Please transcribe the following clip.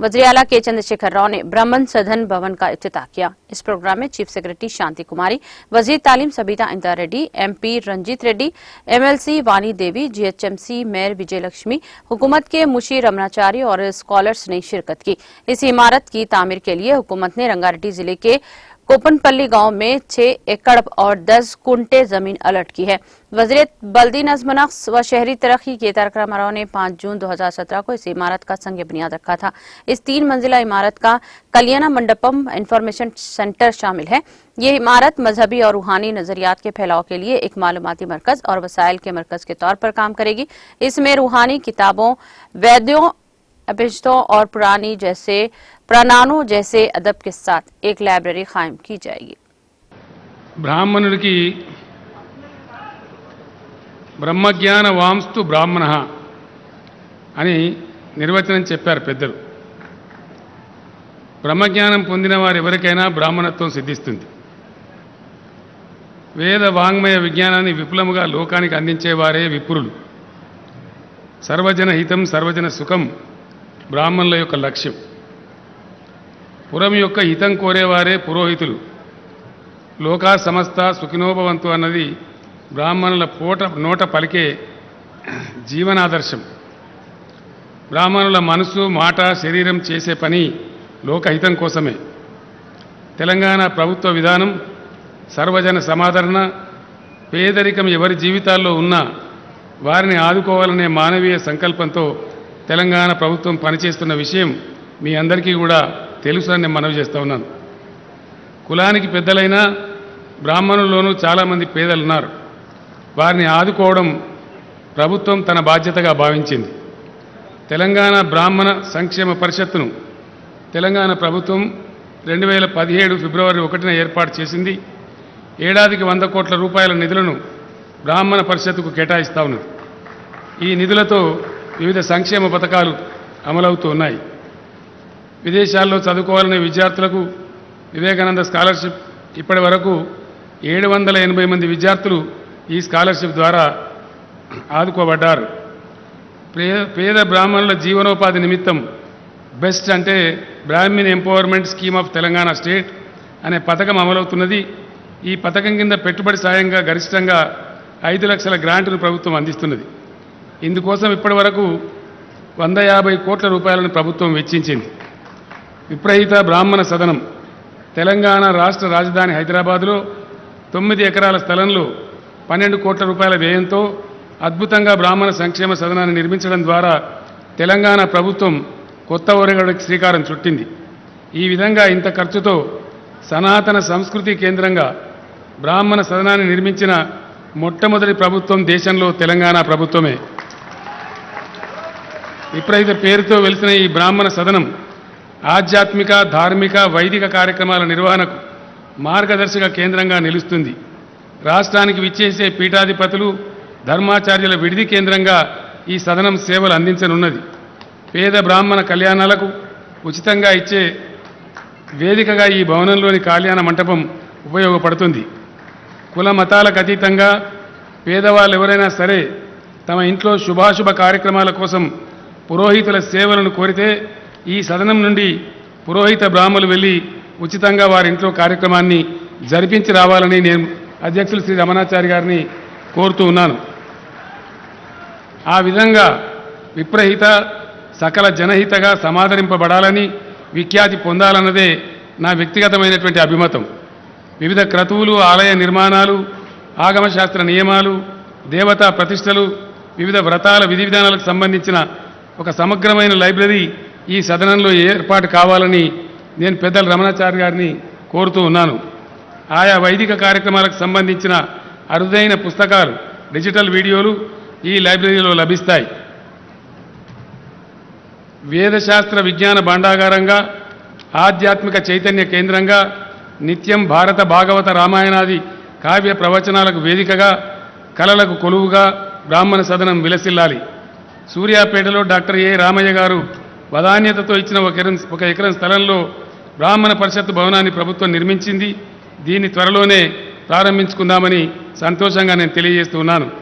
वज़ीर-ए-आला के चंद्रशेखर राव ने ब्राह्मण सदन भवन का इफ्तिताह किया। इस प्रोग्राम में चीफ सेक्रेटरी शांति कुमारी, वजीर तालीम सबीता इंदा रेड्डी, MP रंजीत रेड्डी, MLC वानी देवी, GHMC मेयर विजय लक्ष्मी, हुकूमत के मुशीर रमनाचारी और स्कॉलर्स ने शिरकत की। इस इमारत की तामीर के लिए हुकूमत ने रंगारेड्डी जिले के कोपनपल्ली गांव में 6 एकड़ और 10 कुंटे जमीन अलर्ट की है। वज़ीर बल्दी नज़्म नक्श व शहरी तरक्की के तारक रामाराव ने 5 जून 2017 को इस इमारत का संग बुनियाद रखा था। इस 3 मंजिला इमारत का कल्याण मंडपम इंफॉर्मेशन सेंटर शामिल है। ये इमारत मजहबी और रूहानी नजरियात के फैलाव के लिए एक मालूमाती मरकज और वसाइल के मरकज के तौर पर काम करेगी। इसमें रूहानी किताबों, वेदों, अभिष्टों और पुराणों जैसे अदब के साथ एक लाइब्रेरी कायम की जाएगी। ब्राह्मणुడికి బ్రహ్మజ్ఞాన వాంస్తు బ్రాహ్మణః అని నిర్వచనం చెప్పారు పెద్దలు. బ్రహ్మజ్ఞానం పొందిన వారు ఎవరికైనా బ్రాహ్మణత్వం సిద్ధిస్తుంది. వేద వాంగ్మయ విజ్ఞానాన్ని విపులముగా లోకానికి అందించేవారే విప్రులు. సర్వజన హితం సర్వజన సుఖం బ్రాహ్మణుల యొక్క లక్ష్యం. పురం యొక్క హితం కోరేవారే పురోహితులు. లోకా సమస్త సుఖినోభవంతు అన్నది బ్రాహ్మణుల నోట పలికే జీవనాదర్శం. బ్రాహ్మణుల మనసు, మాట, శరీరం చేసే పని లోకహితం కోసమే. తెలంగాణ ప్రభుత్వ విధానం సర్వజన సమాదరణ, పేదరికం ఎవరి జీవితాల్లో ఉన్నా వారిని ఆదుకోవాలనే మానవీయ సంకల్పంతో తెలంగాణ ప్రభుత్వం పనిచేస్తున్న విషయం మీ అందరికీ కూడా తెలుసు అని నేను మనవి చేస్తూ ఉన్నాను. కులానికి పెద్దలైన బ్రాహ్మణుల్లోనూ చాలామంది పేదలు ఉన్నారు. వారిని ఆదుకోవడం ప్రభుత్వం తన బాధ్యతగా భావించింది. తెలంగాణ బ్రాహ్మణ సంక్షేమ పరిషత్తును తెలంగాణ ప్రభుత్వం 2017 ఫిబ్రవరి 1న ఏర్పాటు చేసింది. ఏడాదికి 100 కోట్ల రూపాయల నిధులను బ్రాహ్మణ పరిషత్తుకు కేటాయిస్తూ ఉన్నది. ఈ నిధులతో వివిధ సంక్షేమ పథకాలు అమలవుతూ ఉన్నాయి. విదేశాల్లో చదువుకోవాలనే విద్యార్థులకు వివేకానంద స్కాలర్షిప్ ఇప్పటి వరకు 780 మంది విద్యార్థులు ఈ స్కాలర్షిప్ ద్వారా ఆదుకోబడ్డారు. పేద బ్రాహ్మణుల జీవనోపాధి నిమిత్తం బెస్ట్ అంటే Brahman empowerment scheme of Telangana state అనే పథకం అమలవుతున్నది. ఈ పథకం కింద పెట్టుబడి సాయంగా గరిష్టంగా 5 లక్షల గ్రాంటును ప్రభుత్వం అందిస్తున్నది. ఇందుకోసం ఇప్పటి వరకు 150 కోట్ల రూపాయలను ప్రభుత్వం వెచ్చించింది. విప్రహిత బ్రాహ్మణ సదనం తెలంగాణ రాష్ట్ర రాజధాని హైదరాబాద్లో 9 ఎకరాల స్థలంలో 12 కోట్ల రూపాయల వ్యయంతో అద్భుతంగా బ్రాహ్మణ సంక్షేమ సదనాన్ని నిర్మించడం ద్వారా తెలంగాణ ప్రభుత్వం కొత్త ఒరగడకు శ్రీకారం చుట్టింది. ఈ విధంగా ఇంత ఖర్చుతో సనాతన సంస్కృతి కేంద్రంగా బ్రాహ్మణ సదనాన్ని నిర్మించిన మొట్టమొదటి ప్రభుత్వం దేశంలో తెలంగాణ ప్రభుత్వమే. విప్రహిత పేరుతో వెలిసిన ఈ బ్రాహ్మణ సదనం ఆధ్యాత్మిక, ధార్మిక, వైదిక కార్యక్రమాల నిర్వహణకు మార్గదర్శక కేంద్రంగా నిలుస్తుంది. రాష్ట్రానికి విచ్చేసే పీఠాధిపతులు, ధర్మాచార్యుల విడిది కేంద్రంగా ఈ సదనం సేవలు అందించనున్నది. పేద బ్రాహ్మణ కళ్యాణాలకు ఉచితంగా ఇచ్చే వేదికగా ఈ భవనంలోని కళ్యాణ మంటపం ఉపయోగపడుతుంది. కుల మతాలకు అతీతంగా పేదవాళ్ళు ఎవరైనా సరే తమ ఇంట్లో శుభాశుభ కార్యక్రమాల కోసం పురోహితుల సేవలను కోరితే ఈ సదనం నుండి పురోహిత బ్రాహ్మణులు వెళ్ళి ఉచితంగా వారి ఇంట్లో కార్యక్రమాన్ని జరిపించి రావాలని నేను అధ్యక్షులు శ్రీ రమణాచారి గారిని కోరుతూ ఉన్నాను. ఆ విధంగా విప్రహిత సకల జనహితగా సమాదరింపబడాలని, విఖ్యాతి పొందాలన్నదే నా వ్యక్తిగతమైనటువంటి అభిమతం. వివిధ క్రతువులు, ఆలయ నిర్మాణాలు, ఆగమశాస్త్ర నియమాలు, దేవతా ప్రతిష్టలు, వివిధ వ్రతాల విధి విధానాలకు సంబంధించిన ఒక సమగ్రమైన లైబ్రరీ ఈ సదనంలో ఏర్పాటు కావాలని నేను పెద్దల రమణాచారి గారిని కోరుతూ ఉన్నాను. ఆయా వైదిక కార్యక్రమాలకు సంబంధించిన అరుదైన పుస్తకాలు, డిజిటల్ వీడియోలు ఈ లైబ్రరీలో లభిస్తాయి. వేదశాస్త్ర విజ్ఞాన భాండాగారంగా, ఆధ్యాత్మిక చైతన్య కేంద్రంగా, నిత్యం భారత భాగవత రామాయణాది కావ్య ప్రవచనాలకు వేదికగా, కళలకు కొలువుగా బ్రాహ్మణ సదనం విలసిల్లాలి. సూర్యాపేటలో డాక్టర్ ఏ రామయ్య గారు వదాన్యతతో ఇచ్చిన 1 ఎకరం స్థలంలో బ్రాహ్మణ పరిషత్ భవనాన్ని ప్రభుత్వం నిర్మించింది. దీన్ని త్వరలోనే ప్రారంభించుకుందామని సంతోషంగా నేను తెలియజేస్తున్నాను.